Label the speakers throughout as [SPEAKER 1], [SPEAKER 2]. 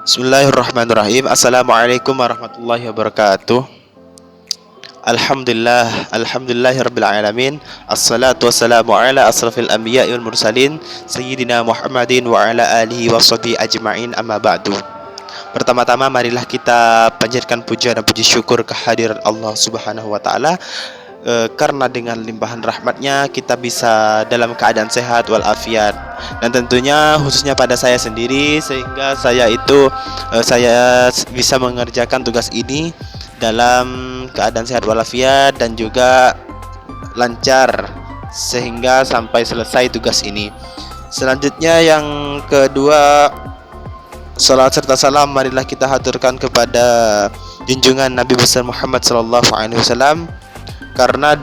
[SPEAKER 1] Bismillahirrahmanirrahim. Assalamualaikum warahmatullahi wabarakatuh. Alhamdulillahirabbil alamin. Assalatu wassalamu ala asrafil anbiya'i wal mursalin sayyidina Muhammadin wa ala alihi washabihi ajma'in, amma ba'du. Pertama-tama marilah kita panjatkan puja dan puji syukur kehadirat Allah Subhanahu wa taala, karena dengan limpahan rahmatnya kita bisa dalam keadaan sehat walafiat, dan tentunya khususnya pada saya sendiri, sehingga saya bisa mengerjakan tugas ini dalam keadaan sehat walafiat dan juga lancar sehingga sampai selesai tugas ini. Selanjutnya yang kedua, salat serta salam marilah kita haturkan kepada junjungan Nabi besar Muhammad sallallahu alaihi wasallam, karena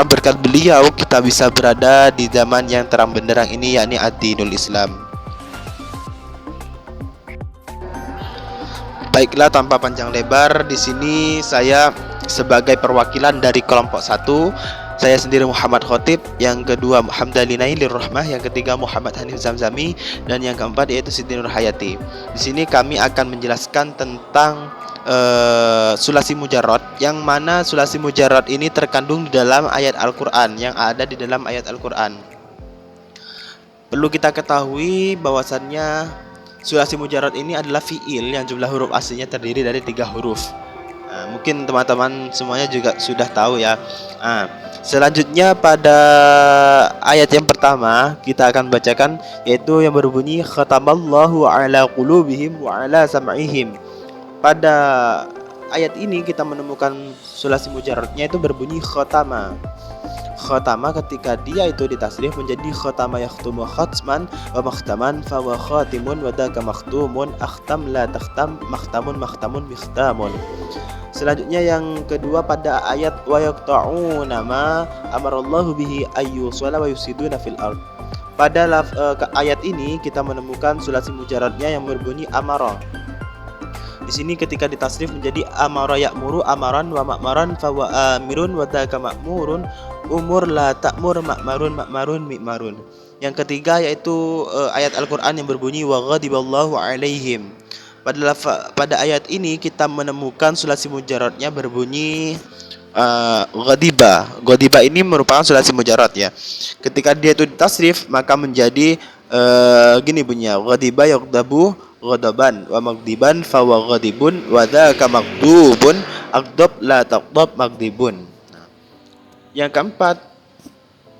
[SPEAKER 1] berkat beliau kita bisa berada di zaman yang terang benderang ini, yakni ad-dinul Islam. Baiklah, tanpa panjang lebar, di sini saya sebagai perwakilan dari kelompok 1, saya sendiri Muhammad Khotib, yang kedua Hamdani Nailur Rahmah, yang ketiga Muhammad Hanif Zamzami, dan yang keempat yaitu Siti Nur Hayati. Di sini kami akan menjelaskan tentang sulasi mujarrad, yang mana sulasi mujarrad ini terkandung di dalam ayat Al-Quran, yang ada di dalam ayat Al-Quran. Perlu kita ketahui bahwasannya sulasi mujarrad ini adalah fiil yang jumlah huruf aslinya terdiri dari 3 huruf. Mungkin teman-teman semuanya juga sudah tahu ya. Selanjutnya pada ayat yang pertama kita akan bacakan, yaitu yang berbunyi khatamallahu ala qulubihim wa ala sam'ihim. Pada ayat ini kita menemukan sulasi mujarradnya itu berbunyi khatama. Khatama ketika dia itu ditasrif menjadi khatama yakhtumu khatman wa makhtaman fa wa khatimun wa daka makhtumun akhtam la takhtam makhtamun makhtamun mikhtamun. Selanjutnya yang kedua pada ayat wa yaqta'una ma amarallahu bihi ayyusala wa yusiduna fil ard. Pada ayat ini kita menemukan sulasi mujarradnya yang berbunyi amara. Di sini ketika ditasrif menjadi amara ya'muru amaran wa ma'maran fa wa amirun wa daka ma'murun umur la ta'mur ma'marun ma'marun mi'marun. Yang ketiga yaitu ayat Al-Qur'an yang berbunyi wa ghadiballahu alaihim. Pada ayat ini kita menemukan sulasi mujarradnya berbunyi ghadiba. Ghadiba ini merupakan sulasi mujarrad ya. Ketika dia itu ditasrif maka menjadi gini bunyinya, ghadiba yaghdabu ghadaban wa maghdiban fa wa ghadibun wa dzaka maghdubun aghdab la taghdab maghdibun. Yang keempat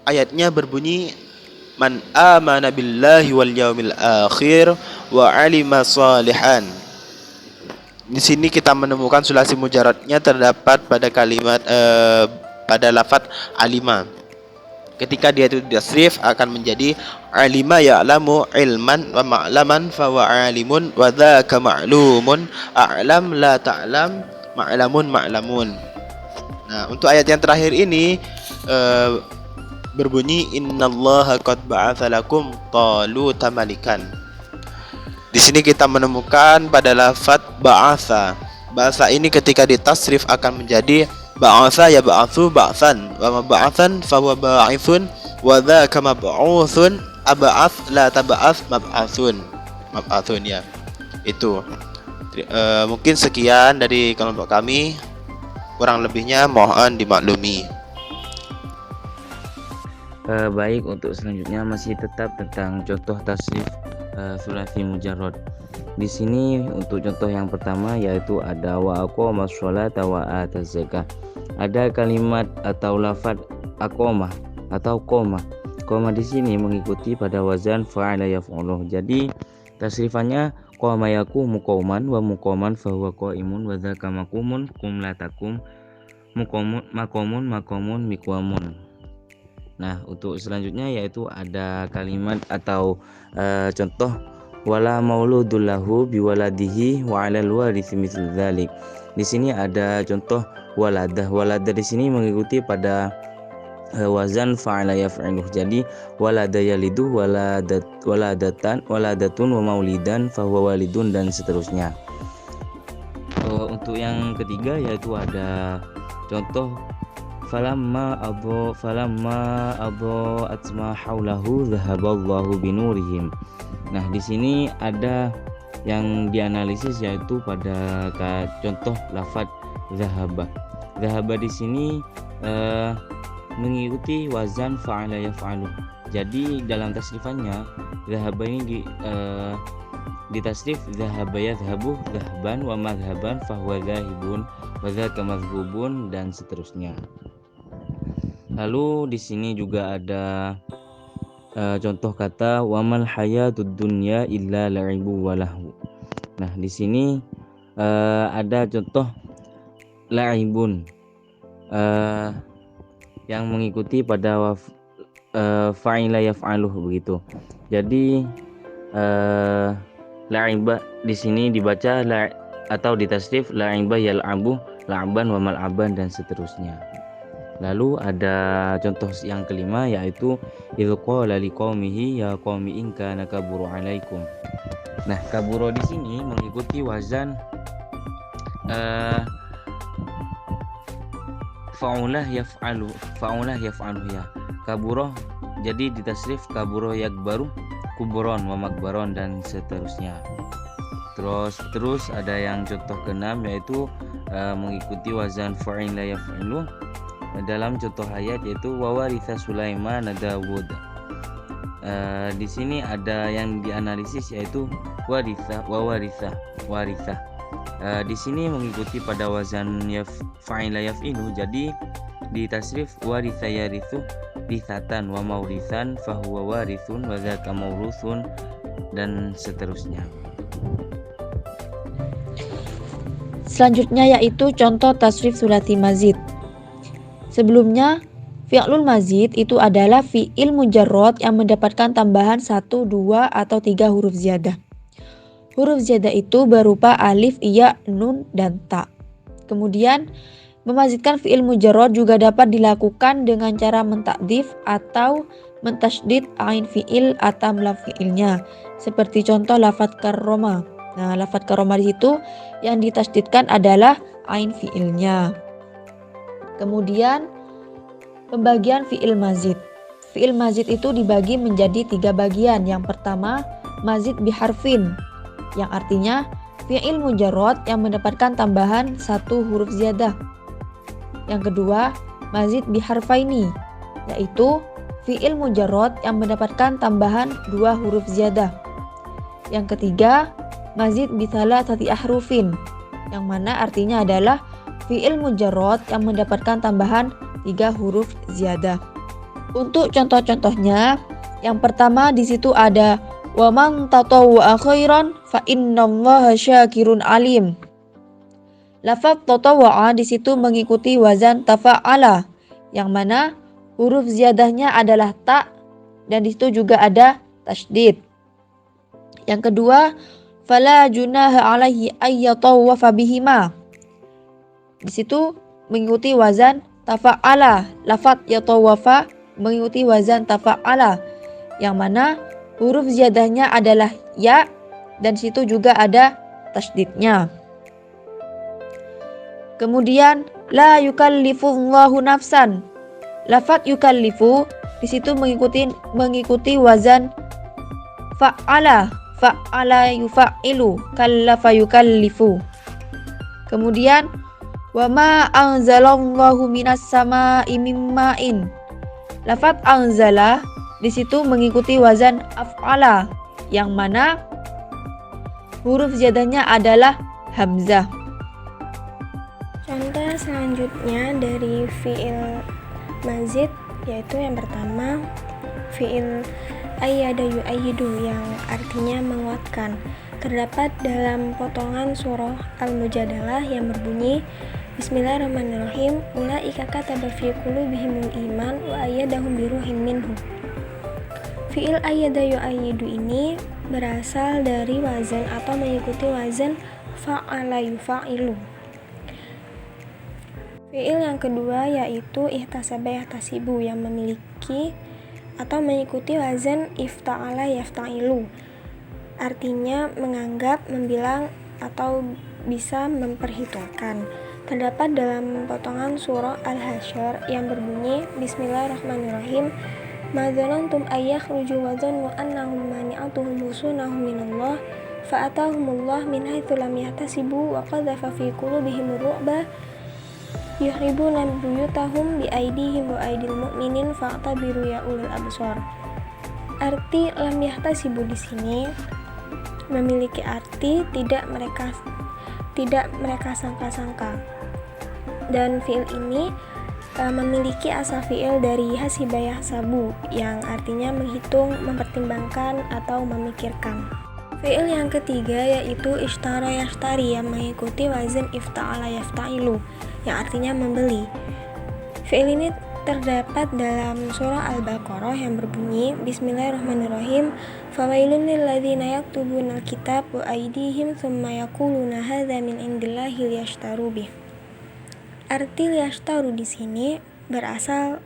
[SPEAKER 1] ayatnya berbunyi man amana billahi wal yaumil akhir wa alima salihan. Di sini kita menemukan sulasi mujarradnya terdapat pada kalimat pada lafaz alima. Ketika dia itu ditasrif akan menjadi alima ya'lamu ilman wa ma'laman fa wa alimun wa dzaka ma'lumun a'lam la ta'lam ma'lamun ma'lamun. Nah, untuk ayat yang terakhir ini berbunyi innallaha qad ba'atsa lakum taluta malikan. Di sini kita menemukan pada lafaz ba'atsa. Bahasa ini ketika ditasrif akan menjadi ba'atsa ya ba'atsu ba'tsan wa mab'atsan fa huwa ba'ithun wa dzaka mab'utsun ab'ats la tab'ats mab'atsun. Mab'atsun ya. Itu. Mungkin sekian dari kelompok kami. Kurang lebihnya mohon dimaklumi.
[SPEAKER 2] Baik, untuk selanjutnya masih tetap tentang contoh tasrif sulasi mujarrad. Di sini untuk contoh yang pertama yaitu ada wa aqamas sholata wa ataz zakah. Ada kalimat atau lafaz aqamah atau qoma. Qoma di sini mengikuti pada wazan fa'ala yaf'ulu. Jadi tasrifannya qama yaqumu qauman wa muqaman fa huwa qaimun wa dzaka maqumun qum la taqum muqamun maqamun maqamun miqwamun. Nah, untuk selanjutnya yaitu ada kalimat atau contoh wala mauludul lahu biwaladihi wa 'alal warisi mitslu dzalik. Di sini ada contoh waladah. Waladah di sini mengikuti pada wazan fa'ala yaf'aluh. Jadi walada yalidu waladatun wa maulidan fa huwa walidun dan seterusnya. Untuk yang ketiga yaitu ada contoh falamma adha atma haulahu dhahaballahu binurihim. Nah, di sini ada yang dianalisis yaitu pada contoh lafadz zahaba. Zahaba di sini mengikuti wazan fa'ala yaf'alu. Jadi dalam tasrifannya zahaba ini ditasrif zahaba yadhhabu dhahban wa madhhaban fahuwa dhahibun wa dzaka madhhubun dan seterusnya. Lalu di sini juga ada contoh kata wamal hayatud dunya illa la'ibu walahu. Nah, di sini ada contoh la'ibun yang mengikuti pada fa'ila yaf'aluh begitu. Jadi la'iba di sini dibaca atau ditasrif la'iba yal'abu la'ban wa mal'aban dan seterusnya. Lalu ada contoh yang kelima yaitu idz qala liqaumihi ya qaumi in kana kaburu 'alaikum. Nah, kaburo di sini mengikuti wazan fa'ulah yaf'alu ya. Kaburo jadi ditasrif kaburo yakbaru kubron wa makbaron dan seterusnya. Terus ada yang contoh keenam yaitu mengikuti wazan fa'ila yaf'alu dalam contoh ayat yaitu wawaritha Sulaiman Dawud. Di sini ada yang dianalisis yaitu waritha. Di sini mengikuti pada wazan fa'ila yaf'ilu, jadi ditasrif waritha yarithu rithatan wa maurithan fahuwa warithun wa dzaka mauruthun dan seterusnya.
[SPEAKER 3] Selanjutnya yaitu contoh tasrif sulasi mazid. Sebelumnya, fi'lul mazid itu adalah fi'il mujarrad yang mendapatkan tambahan 1, 2, atau 3 huruf ziyadah. Huruf ziyadah itu berupa alif, iya, nun, dan ta. Kemudian, memazidkan fi'il mujarrad juga dapat dilakukan dengan cara mentakdif atau mentasydid ain fi'il atau lam fi'ilnya. Seperti contoh lafadz karroma. Nah, lafadz karroma di situ yang ditasydidkan adalah ain fi'ilnya. Kemudian pembagian fi'il mazid. Fi'il mazid itu dibagi menjadi 3 bagian. Yang pertama, mazid biharfin, yang artinya fi'il mujarrad yang mendapatkan tambahan 1 huruf ziyadah. Yang kedua, mazid biharfaini, yaitu fi'il mujarrad yang mendapatkan tambahan 2 huruf ziyadah. Yang ketiga, mazid bithalatati ahrufin, yang mana artinya adalah fi'il mujarrad yang mendapatkan tambahan 3 huruf ziyadah. Untuk contoh-contohnya, yang pertama di situ ada wa man tatawwa'a khairan fa innallaha syakirun alim. Lafadz tatawwa'a di situ mengikuti wazan tafa'ala, yang mana huruf ziyadahnya adalah ta dan di situ juga ada tasydid. Yang kedua, fala junaha 'alaihi ayyatawwafa bihima. Di situ mengikuti wazan tafa'ala. Lafadz yatawwafa mengikuti wazan tafa'ala, yang mana huruf ziyadahnya adalah ya dan situ juga ada tasydidnya. Kemudian la yukallifullahu nafsan. Lafadz yukallifu di situ mengikuti wazan fa'ala yufa'ilu kallafa yukallifu. Kemudian wa ma anzalallahu minas sama'i mim ma'in. Lafadz anzala di situ mengikuti wazan af'ala, yang mana huruf ziyadahnya adalah hamzah.
[SPEAKER 4] Contoh selanjutnya dari fi'il mazid yaitu yang pertama fi'il ayyada yu'ayyidu yang artinya menguatkan. Terdapat dalam potongan surah Al-Mujadalah yang berbunyi Bismillahirrahmanirrahim ulaika kataba fi qulubihimul iman wa ayyadahum biruhin minhu. Fi'il ayyada yu'ayyidu ini berasal dari wazan atau mengikuti wazan fa'ala yufa'ilu. Fi'il yang kedua yaitu ihtasaba yahtasibu yang memiliki atau mengikuti wazan ifta'ala yafta'ilu. Artinya menganggap, membilang, atau bisa memperhitungkan. Terdapat dalam potongan surah Al-Hasyr yang berbunyi Bismillahirrahmanirrahim ma dzanantum ay yakhruju wa dhannu annahum mani'atuhum husunahum minallah fa'atahumullah min haitsu lam yahtasibu wa qadhafa fi qulubihim ar-ru'ba yuhribuna buyutahum bi aydihim wa aydil mu'minin fa'tabiru ya ulul absar. Arti lam yahtasibu di sini memiliki arti tidak mereka sangka-sangka. Dan fiil ini memiliki asal fiil dari hasiba yahsabu yang artinya menghitung, mempertimbangkan atau memikirkan. Fiil yang ketiga yaitu ishtara yashtari yang mengikuti wazan ifta'ala yafta'ilu yang artinya membeli. Fiil ini terdapat dalam surah Al-Baqarah yang berbunyi Bismillahirrahmanirrahim fawailun lilladzina yaktubuna alkitab wa aydihim thumma yaquluna hadza min indillahi liyashtaru bih. Arti liyashtaru di sini berasal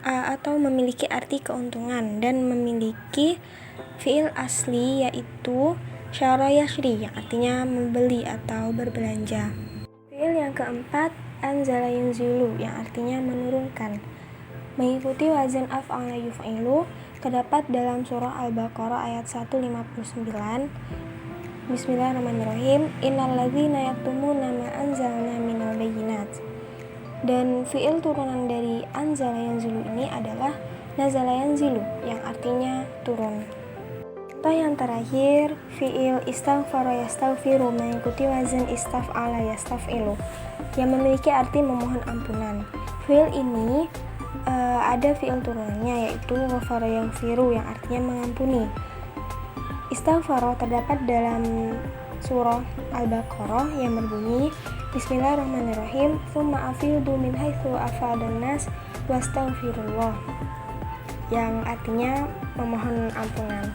[SPEAKER 4] atau memiliki arti keuntungan dan memiliki fiil asli yaitu syara yashri yang artinya membeli atau berbelanja. Fiil yang keempat anzala yunzilu yang artinya menurunkan. Mengikuti wazan af'ala yuf'ilu terdapat dalam surah Al-Baqarah ayat 159. Bismillahirrahmanirrahim. Innalladzina yaktumuna ma anzalna minal bayyinat. Dan fiil turunan dari anzala yanzilu ini adalah nazala yanzilu yang artinya turun. Contoh yang terakhir, fiil istaghfara yastaghfiru mengikuti wazan istaf'ala yastaf'ilu yang memiliki arti memohon ampunan. Fiil ini ada fiil turunannya yaitu ghafara yaghfiru yang artinya mengampuni. Istaghfara terdapat dalam surah Al-Baqarah yang berbunyi Bismillahirrahmanirrahim tsumma afidu min haitsu afadan nas wastaghfirullah yang artinya memohon ampunan.